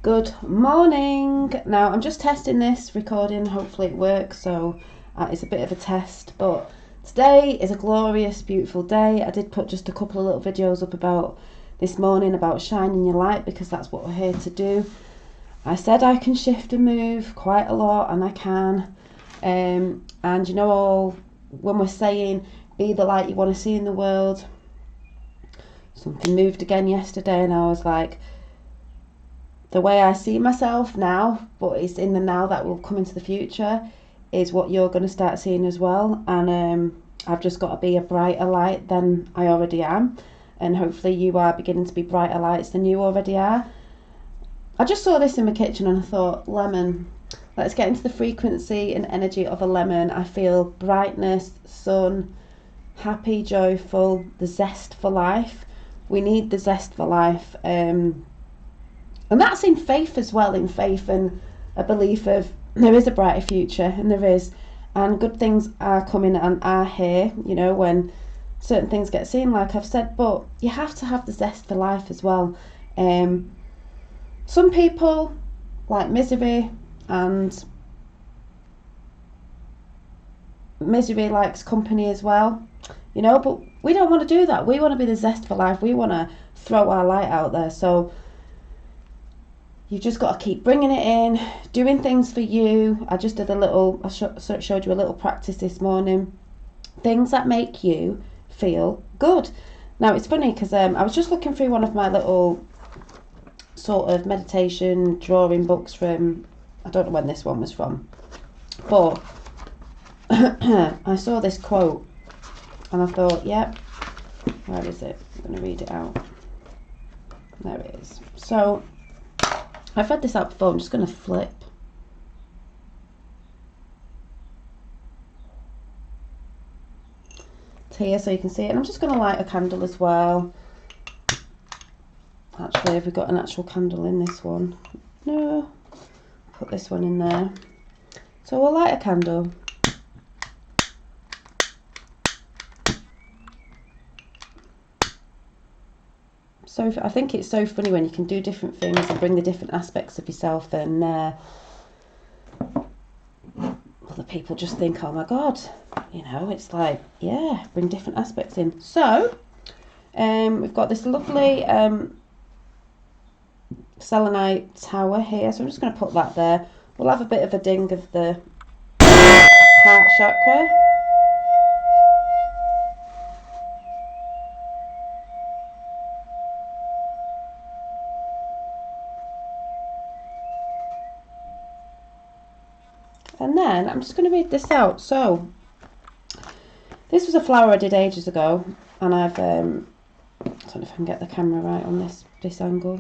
Good morning. Now I'm just testing this recording, hopefully it works, so it's a bit of a test, but today is a glorious, beautiful day. I did put just a couple of little videos up about this morning about shining your light, because that's what we're here to do. I said I can shift and move quite a lot, and I can, and you know, all when we're saying be the light you want to see in the world, something moved again yesterday, and I was like, the way I see myself now, but it's in the now that will come into the future, is what you're going to start seeing as well. And I've just got to be a brighter light than I already am, and hopefully you are beginning to be brighter lights than you already are. I just saw this in my kitchen and I thought, lemon, let's get into the frequency and energy of a lemon. I feel brightness, sun, happy, joyful, the zest for life. We need the zest for life, and that's in faith as well, in faith and a belief of there is a brighter future, and there is, and good things are coming and are here, you know, when certain things get seen, like I've said, but you have to have the zest for life as well. Some people like misery, and misery likes company as well, you know, but we don't want to do that. We want to be the zest for life. We want to throw our light out there. So you've just got to keep bringing it in, doing things for you. I just did I showed you a little practice this morning. Things that make you feel good. Now, it's funny because I was just looking through one of my little sort of meditation drawing books from, I don't know when this one was from, but I saw this quote and I thought, yep, where is it? I'm going to read it out. There it is. So, I've read this out before, I'm just going to flip. To here so you can see it. And I'm just going to light a candle as well. Actually, have we got an actual candle in this one? No. Put this one in there. So we'll light a candle. So I think it's so funny when you can do different things and bring the different aspects of yourself, and other people just think, oh my God, you know, it's like, yeah, bring different aspects in. So we've got this lovely selenite tower here, so I'm just going to put that there. We'll have a bit of a ding of the heart chakra. And then I'm just going to read this out. So this was a flower I did ages ago, and I've I don't know if I can get the camera right on this angle.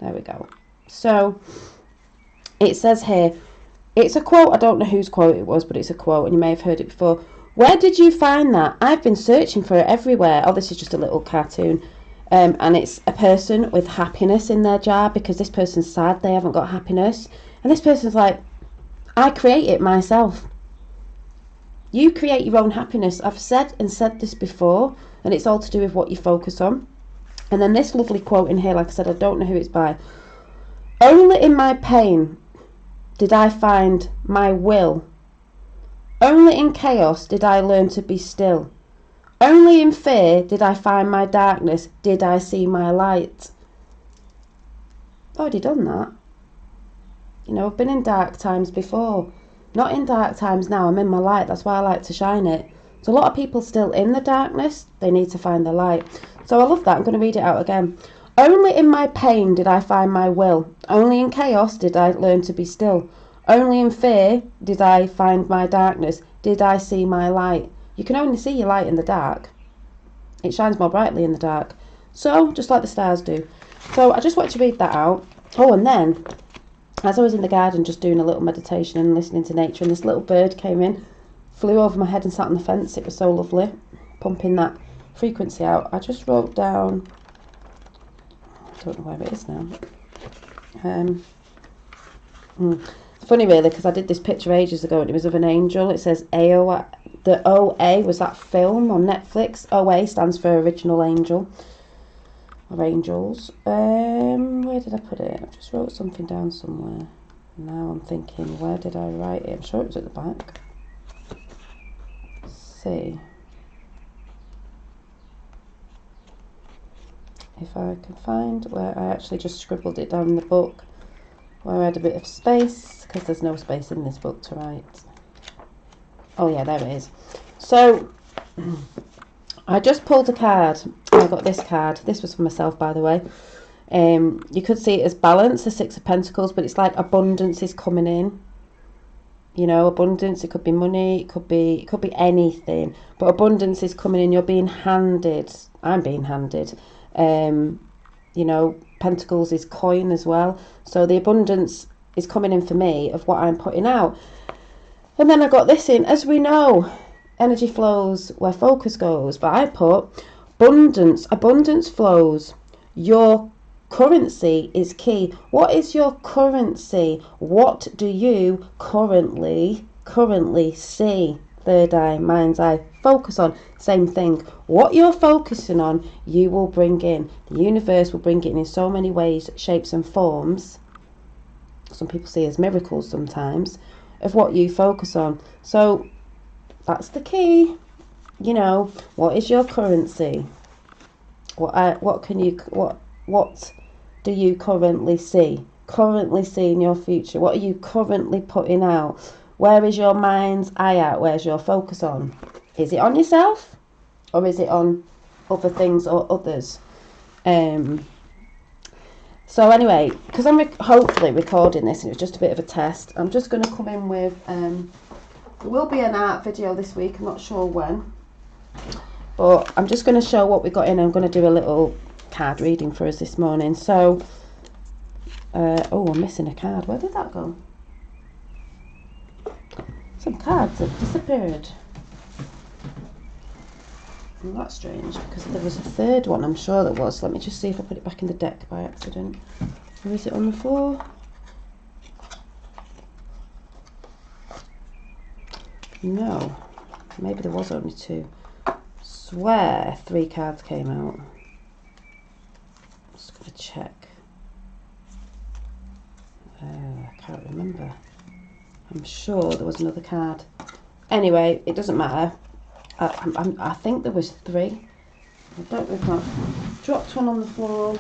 There we go. So it says here, it's a quote, I don't know whose quote it was, but it's a quote and you may have heard it before. Where did you find that? I've been searching for it everywhere. Oh, this is just a little cartoon. And it's a person with happiness in their jar, because this person's sad, they haven't got happiness. And this person's like, I create it myself. You create your own happiness. I've said this before, and it's all to do with what you focus on. And then this lovely quote in here, like I said, I don't know who it's by. Only in my pain did I find my will. Only in chaos did I learn to be still. Only in fear did I find my darkness. Did I see my light? I've already done that. You know, I've been in dark times before. Not in dark times now, I'm in my light. That's why I like to shine it. So a lot of people still in the darkness, they need to find the light. So I love that. I'm going to read it out again. Only in my pain did I find my will. Only in chaos did I learn to be still. Only in fear did I find my darkness. Did I see my light? You can only see your light in the dark. It shines more brightly in the dark. So, just like the stars do. So I just wanted to read that out. Oh, and then, as I was in the garden just doing a little meditation and listening to nature, and this little bird came in, flew over my head and sat on the fence. It was so lovely, pumping that frequency out. I just wrote down, I don't know where it is now. It's funny really, because I did this picture ages ago and it was of an angel. It says AO, the OA was that film on Netflix. OA stands for Original Angel. or angels. Where did I put it? I just wrote something down somewhere. Now I'm thinking, where did I write it? I'm sure it was at the back. Let's see if I can find where I actually just scribbled it down in the book, where I had a bit of space, because there's no space in this book to write. Oh yeah, there it is. So I just pulled a card. I got this card. This was for myself, by the way. You could see it as balance, the Six of Pentacles, but it's like abundance is coming in. You know, abundance, it could be money, it could be anything, but abundance is coming in. You're being handed. I'm being handed. You know, Pentacles is coin as well. So the abundance is coming in for me of what I'm putting out. And then I got this in. As we know, energy flows where focus goes. But I put abundance flows. Your currency is key. What is your currency? What do you currently see? Third eye, mind's eye, focus on. Same thing. What you're focusing on, you will bring in. The universe will bring it in so many ways, shapes and forms. Some people see as miracles sometimes, of what you focus on. So that's the key. You know, what is your currency? What do you currently see? Currently see in your future? What are you currently putting out? Where is your mind's eye at? Where's your focus on? Is it on yourself? Or is it on other things or others? So anyway, because I'm hopefully recording this and it's just a bit of a test, I'm just going to come in with, there will be an art video this week, I'm not sure when, but I'm just going to show what we got in. I'm going to do a little card reading for us this morning. So, oh, I'm missing a card. Where did that go? Some cards have disappeared. Well, that's strange, because there was a third one, I'm sure there was. Let me just see if I put it back in the deck by accident. Or is it on the floor? No. Maybe there was only two. Swear 3 cards came out. Just going to check. I can't remember. I'm sure there was another card. Anyway, it doesn't matter. I think there was 3. I don't know if I dropped one on the floor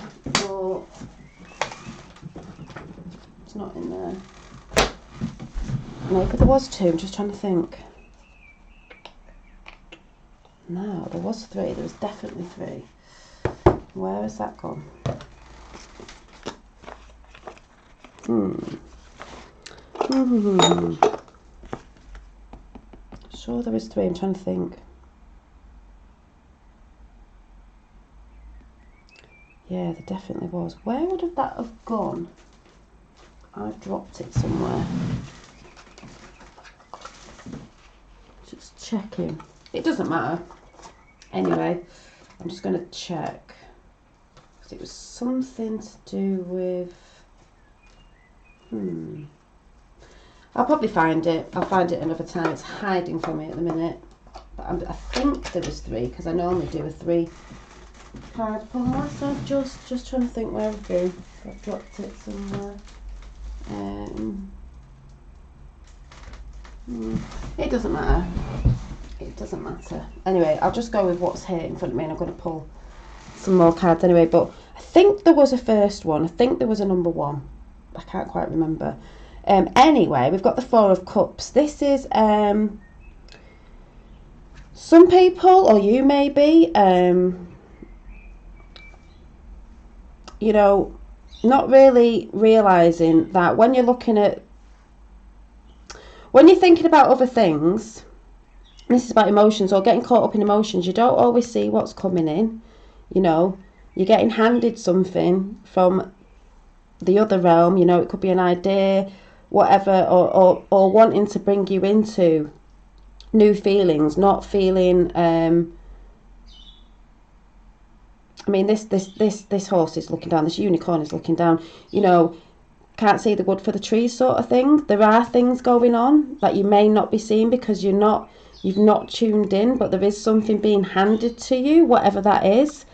or it's not in there. Maybe there was 2. I'm just trying to think. No, there was 3. There was definitely 3. Where has that gone? Sure there was 3. I'm trying to think. Yeah, there definitely was. Where would that have gone? I've dropped it somewhere. Just checking. It doesn't matter. Anyway, I'm just going to check. Because it was something to do with... I'll probably find it. I'll find it another time. It's hiding from me at the minute. But I think there was 3, because I normally do a 3 card pull. So I'm just trying to think where I've been. I've dropped it somewhere. It doesn't matter. It doesn't matter. Anyway, I'll just go with what's here in front of me, and I'm going to pull some more cards anyway. But I think there was a first one. I think there was a number 1. I can't quite remember. Anyway, we've got the 4 of Cups. This is some people, or you maybe, you know, not really realising that when you're thinking about other things, this is about emotions or getting caught up in emotions, you don't always see what's coming in. You know, you're getting handed something from the other realm. You know, it could be an idea, whatever, or wanting to bring you into new feelings, not feeling I mean, this horse is looking down, this unicorn is looking down, you know, can't see the wood for the trees sort of thing. There are things going on that you may not be seeing because you've not tuned in, but there is something being handed to you, whatever that is.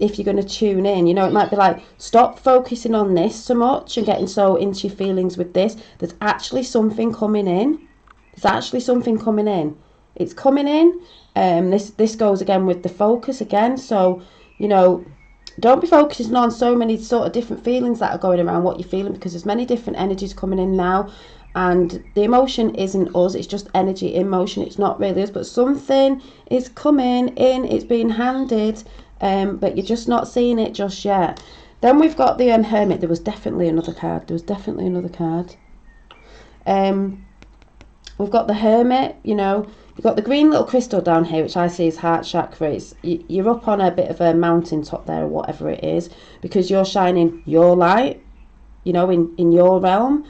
if you're going to tune in. You know, it might be like, stop focusing on this so much and getting so into your feelings with this. There's actually something coming in. There's actually something coming in. It's coming in. This goes again with the focus again. So, you know, don't be focusing on so many sort of different feelings that are going around what you're feeling, because there's many different energies coming in now. And the emotion isn't us, it's just energy in motion. It's not really us, but something is coming in, it's being handed, but you're just not seeing it just yet. Then we've got the Hermit. There was definitely another card. We've got the Hermit. You know, you've got the green little crystal down here, which I see as heart chakra. You're up on a bit of a mountain top there, or whatever it is, because you're shining your light, you know, in your realm.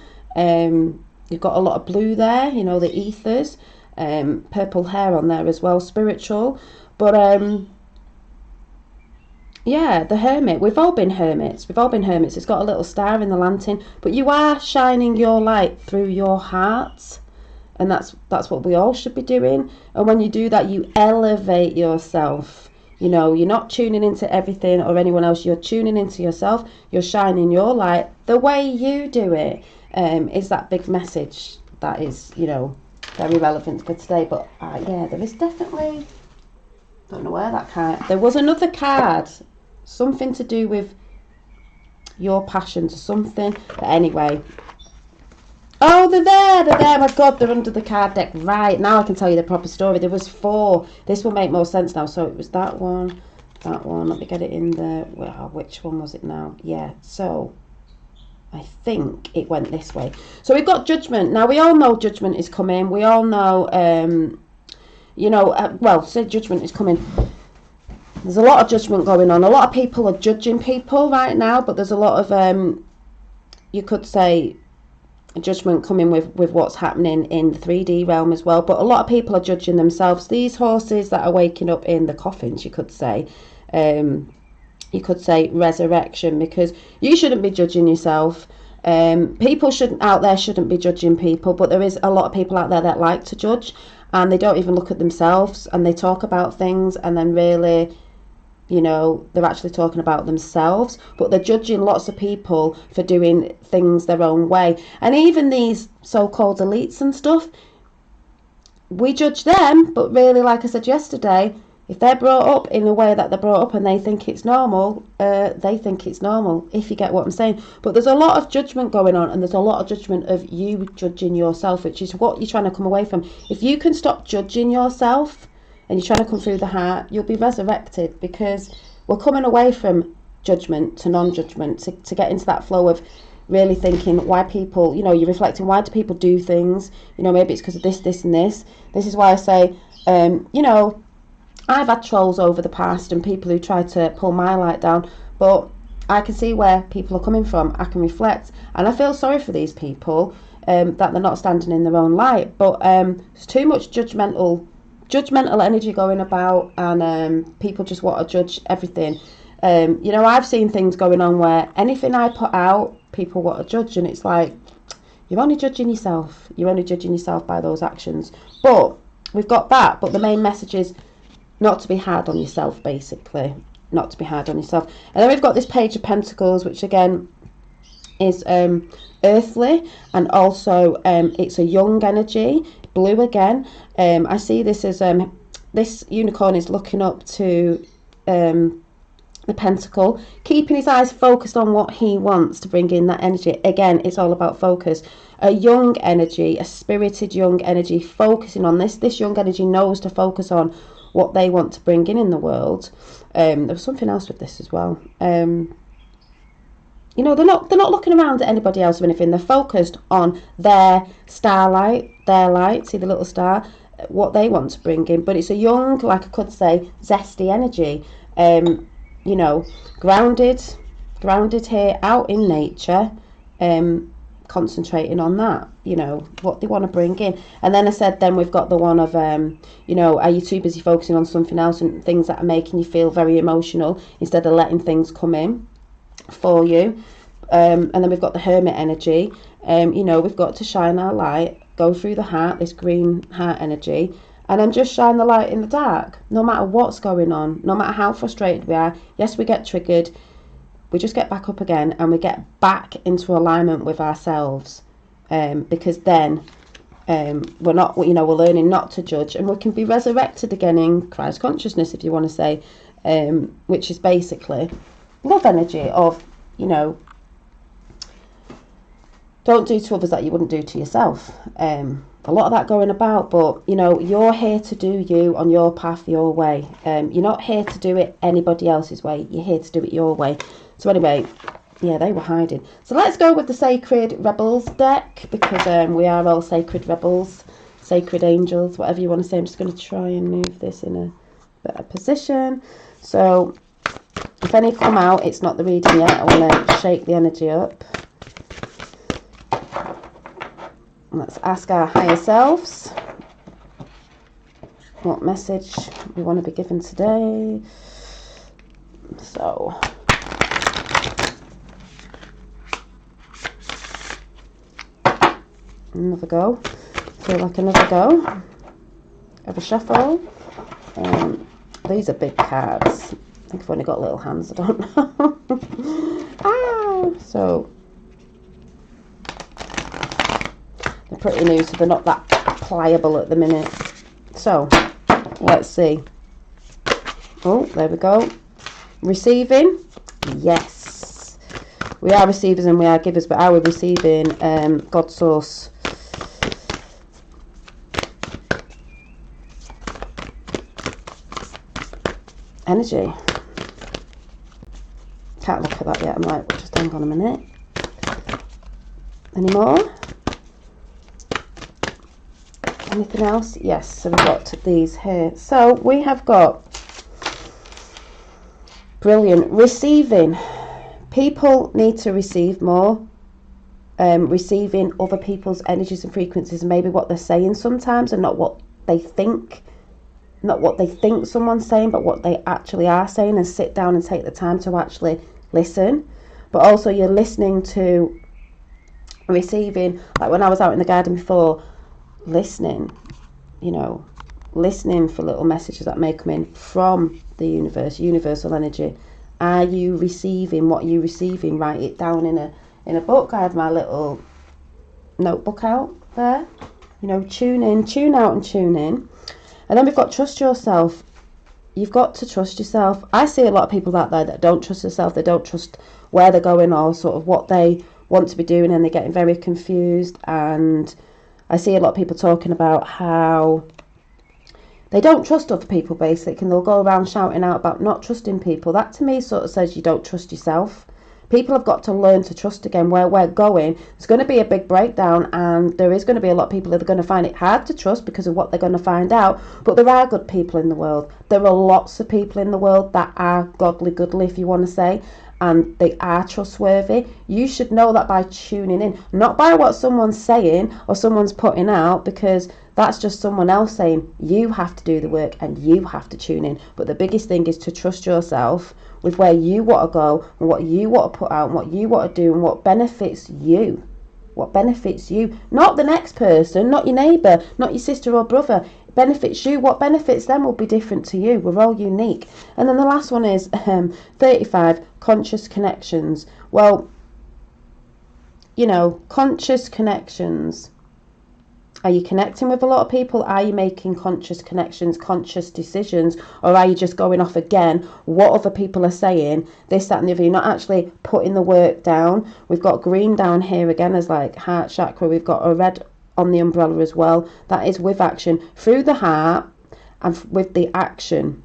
You've got a lot of blue there, you know, the ethers, purple hair on there as well, spiritual. But yeah, the Hermit. We've all been hermits. It's got a little star in the lantern, but you are shining your light through your heart, and that's what we all should be doing. And when you do that, you elevate yourself. You know, you're not tuning into everything or anyone else. You're tuning into yourself. You're shining your light the way you do it. Is that big message that is, you know, very relevant for today. But yeah, there is definitely, don't know where that card, there was another card, something to do with your passions or something. But anyway, oh, they're there, my God, they're under the card deck. Right, now I can tell you the proper story. There was 4. This will make more sense now. So it was that one, let me get it in there. Well, which one was it now? Yeah, so I think it went this way. So we've got Judgment. Now, we all know Judgment is coming. We all know, you know, well, say Judgment is coming. There's a lot of judgment going on. A lot of people are judging people right now, but there's a lot of, you could say, judgment coming with what's happening in the 3D realm as well. But a lot of people are judging themselves. These horses that are waking up in the coffins, you could say, resurrection, because you shouldn't be judging yourself. People out there shouldn't be judging people, but there is a lot of people out there that like to judge, and they don't even look at themselves, and they talk about things, and then really, you know, they're actually talking about themselves, but they're judging lots of people for doing things their own way. And even these so-called elites and stuff, we judge them, but really, like I said yesterday, if they're brought up in the way that they're brought up and they think it's normal, they think it's normal, if you get what I'm saying. But there's a lot of judgment going on, and there's a lot of judgment of you judging yourself, which is what you're trying to come away from. If you can stop judging yourself and you're trying to come through the heart, you'll be resurrected, because we're coming away from judgment to non-judgment, to get into that flow of really thinking why people, you know, you're reflecting, why do people do things? You know, maybe it's because of this, this and this. This is why I say, you know, I've had trolls over the past and people who try to pull my light down, but I can see where people are coming from. I can reflect, and I feel sorry for these people, that they're not standing in their own light. But there's too much judgmental energy going about, and people just want to judge everything. You know, I've seen things going on where anything I put out, people want to judge, and it's like, you're only judging yourself. You're only judging yourself by those actions. But we've got that. But the main message is not to be hard on yourself, basically. Not to be hard on yourself. And then we've got this Page of Pentacles, which again is earthly, and also it's a young energy, blue again. I see this as this unicorn is looking up to the pentacle, keeping his eyes focused on what he wants to bring in that energy. Again, it's all about focus. A young energy, a spirited young energy, focusing on this. This young energy knows to focus on what they want to bring in the world. There was something else with this as well. You know, they're not looking around at anybody else or anything. They're focused on their starlight, their light. See the little star, what they want to bring in. But it's a young, like I could say, zesty energy. You know, grounded here, out in nature, concentrating on that, you know, what they want to bring in. And then I said, then we've got the one of, you know, are you too busy focusing on something else and things that are making you feel very emotional instead of letting things come in for you? And then we've got the Hermit energy. You know, we've got to shine our light, go through the heart, this green heart energy, and then just shine the light in the dark, no matter what's going on, no matter how frustrated we are. Yes, we get triggered, we just get back up again and we get back into alignment with ourselves, because then we're not, we're learning not to judge, and we can be resurrected again in Christ consciousness, if you want to say, which is basically love energy of, don't do to others that you wouldn't do to yourself. A lot of that going about, but you're here to do you on your path, your way. You're not here to do it anybody else's way. You're here to do it your way. So anyway, yeah, they were hiding. So let's go with the Sacred Rebels deck, because we are all sacred rebels, sacred angels, whatever you want to say. I'm just going to try and move this in a better position. So if any come out, it's not the reading yet. I want to shake the energy up. Let's ask our higher selves what message we want to be given today. So, another go. Feel like another go. Have a shuffle. These are big cards. I think I've only got little hands, I don't know. So they're pretty new, so they're not that pliable at the minute. So let's see. Oh, there we go. Receiving. Yes, we are receivers and we are givers, but are we receiving God source? Energy. Can't look at that yet. I'm like, just hang on a minute. Any more? Anything else? Yes, so we've got these here. So we have got brilliant receiving. People need to receive more. Receiving other people's energies and frequencies, and maybe what they're saying sometimes, and not what they think. Not what they think someone's saying, but what they actually are saying, and sit down and take the time to actually listen. But also you're listening to receiving, like when I was out in the garden before, listening, listening for little messages that may come in from the universe, universal energy. Are you receiving what you're receiving? Write it down in a book. I have my little notebook out there. Tune in, tune out and tune in. And then we've got trust yourself. You've got to trust yourself. I see a lot of people out there that don't trust themselves. They don't trust where they're going or sort of what they want to be doing, and they're getting very confused. And I see a lot of people talking about how they don't trust other people, basically, and they'll go around shouting out about not trusting people. That to me sort of says you don't trust yourself. People have got to learn to trust again. Where we're going, there's going to be a big breakdown, and there is going to be a lot of people that are going to find it hard to trust because of what they're going to find out. But there are good people in the world. There are lots of people in the world that are goodly, if you want to say, and they are trustworthy. You should know that by tuning in, not by what someone's saying or someone's putting out, because that's just someone else saying. You have to do the work and you have to tune in. But the biggest thing is to trust yourself with where you want to go and what you want to put out and what you want to do and what benefits you. What benefits you, not the next person, not your neighbour, not your sister or brother. It benefits you. What benefits them will be different to you. We're all unique. And then the last one is 35, conscious connections. Well, conscious connections. Are you connecting with a lot of people? Are you making conscious connections, conscious decisions? Or are you just going off again what other people are saying, this, that and the other? You're not actually putting the work down. We've got green down here again as like heart chakra. We've got a red on the umbrella as well. That is with action through the heart and with the action.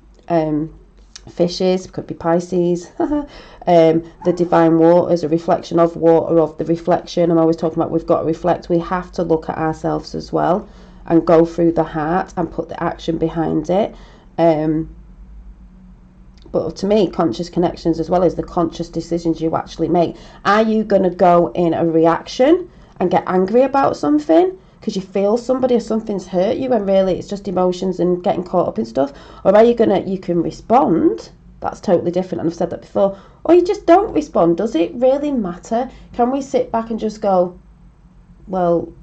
Fishes, could be Pisces. The divine water is a reflection of water, of the reflection. I'm always talking about we've got to reflect. We have to look at ourselves as well and go through the heart and put the action behind it. But to me, conscious connections as well as the conscious decisions you actually make. Are you going to go in a reaction and get angry about something because you feel somebody or something's hurt you and really it's just emotions and getting caught up in stuff? Or are you you can respond? That's totally different, and I've said that before. Or you just don't respond. Does it really matter? Can we sit back and just go, well,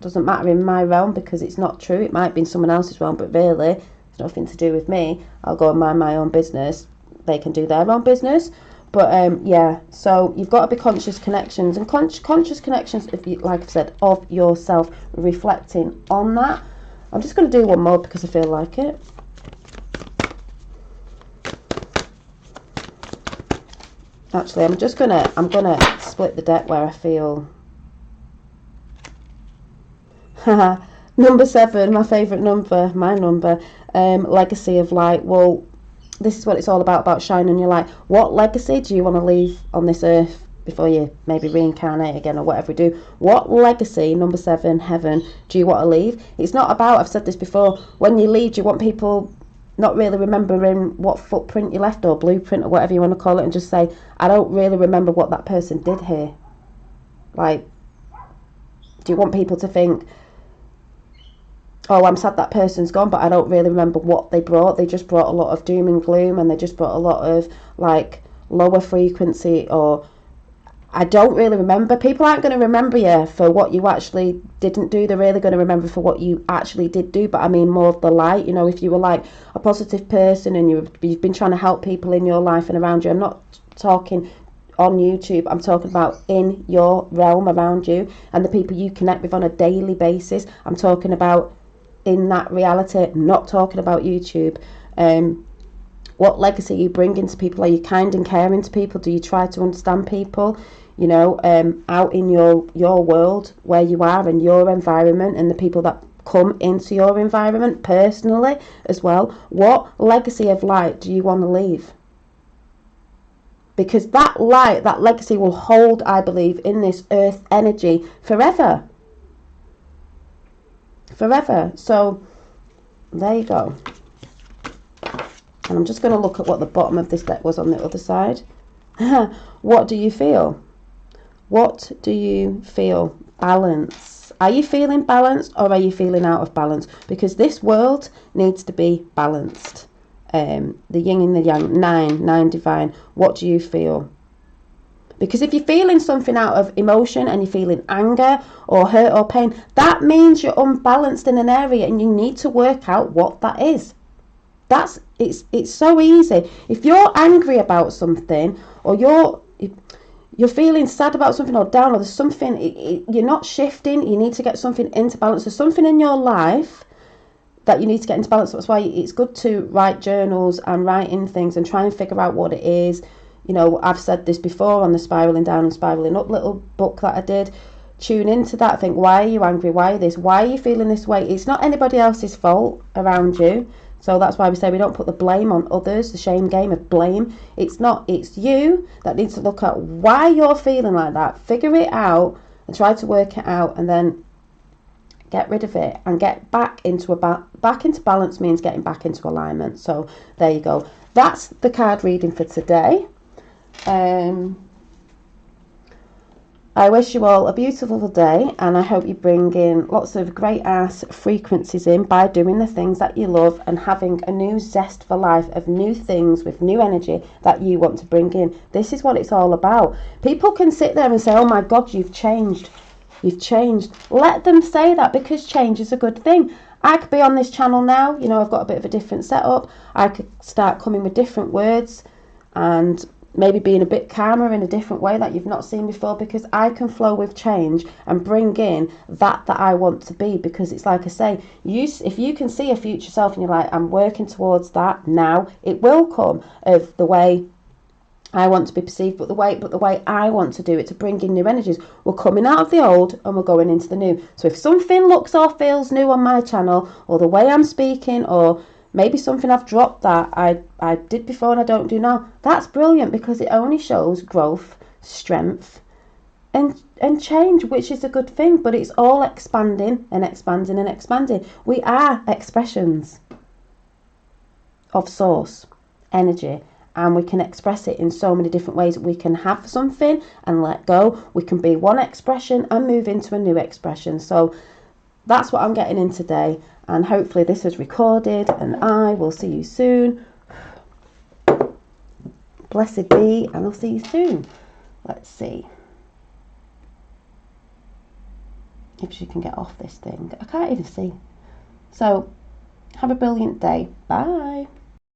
doesn't matter in my realm because it's not true. It might be in someone else's realm, but really it's nothing to do with me. I'll go and mind my own business. They can do their own business. But yeah, so you've got to be conscious connections, and conscious connections, if you, like I've said, of yourself, reflecting on that. I'm just going to do one more because I feel like it. Actually, I'm gonna split the deck where I feel. Number 7, my favourite number, my number, legacy of light. Well, this is what it's all about shining your light. What legacy do you want to leave on this earth before you maybe reincarnate again or whatever we do? What legacy, number 7, heaven, do you want to leave? It's not about, I've said this before, when you leave, do you want people not really remembering what footprint you left or blueprint or whatever you want to call it, and just say, I don't really remember what that person did here? Like, do you want people to think, oh, I'm sad that person's gone, but I don't really remember what they brought. They just brought a lot of doom and gloom, and they just brought a lot of like lower frequency, or I don't really remember. People aren't going to remember you for what you actually didn't do. They're really going to remember for what you actually did do. But I mean more of the light. You know, if you were like a positive person and you've been trying to help people in your life and around you. I'm not talking on YouTube. I'm talking about in your realm around you and the people you connect with on a daily basis. I'm talking about in that reality, not talking about YouTube. What legacy are you bringing to people? Are you kind and caring to people? Do you try to understand people, you know, out in your world where you are and your environment and the people that come into your environment personally as well? What legacy of light do you want to leave? Because that light, that legacy will hold, I believe, in this earth energy forever. Forever. So there you go. And I'm just going to look at what the bottom of this deck was on the other side. What do you feel? What do you feel? Balance. Are you feeling balanced or are you feeling out of balance? Because this world needs to be balanced. The yin and the yang. 9 divine. What do you feel? Because if you're feeling something out of emotion and you're feeling anger or hurt or pain, that means you're unbalanced in an area and you need to work out what that is. It's so easy. If you're angry about something or you're feeling sad about something or down, or there's something, you're not shifting, you need to get something into balance. There's something in your life that you need to get into balance. That's why it's good to write journals and write in things and try and figure out what it is. You know, I've said this before on the Spiraling Down and Spiraling Up little book that I did. Tune into that. Think, why are you angry? Why are this? Why are you feeling this way? It's not anybody else's fault around you. So that's why we say we don't put the blame on others, the shame game of blame. It's you that needs to look at why you're feeling like that. Figure it out and try to work it out, and then get rid of it and get back into balance. Means getting back into alignment. So there you go. That's the card reading for today. I wish you all a beautiful day, and I hope you bring in lots of great ass frequencies in by doing the things that you love and having a new zest for life of new things with new energy that you want to bring in. This is what it's all about. People can sit there and say, oh my God, you've changed. Let them say that, because change is a good thing. I could be on this channel now, you know, I've got a bit of a different setup. I could start coming with different words and maybe being a bit calmer in a different way that you've not seen before, because I can flow with change and bring in that I want to be. Because it's like I say, if you can see a future self and you're like, I'm working towards that now, it will come of the way I want to be perceived, but the way I want to do it, to bring in new energies. We're coming out of the old and we're going into the new. So if something looks or feels new on my channel, or the way I'm speaking, or maybe something I've dropped that I did before and I don't do now, that's brilliant, because it only shows growth, strength and change, which is a good thing. But it's all expanding and expanding and expanding. We are expressions of source energy, and we can express it in so many different ways. We can have something and let go. We can be one expression and move into a new expression. So that's what I'm getting in today. And hopefully this is recorded, and I will see you soon. Blessed be, and I'll see you soon. Let's see. if she can get off this thing. I can't even see. So, have a brilliant day. Bye.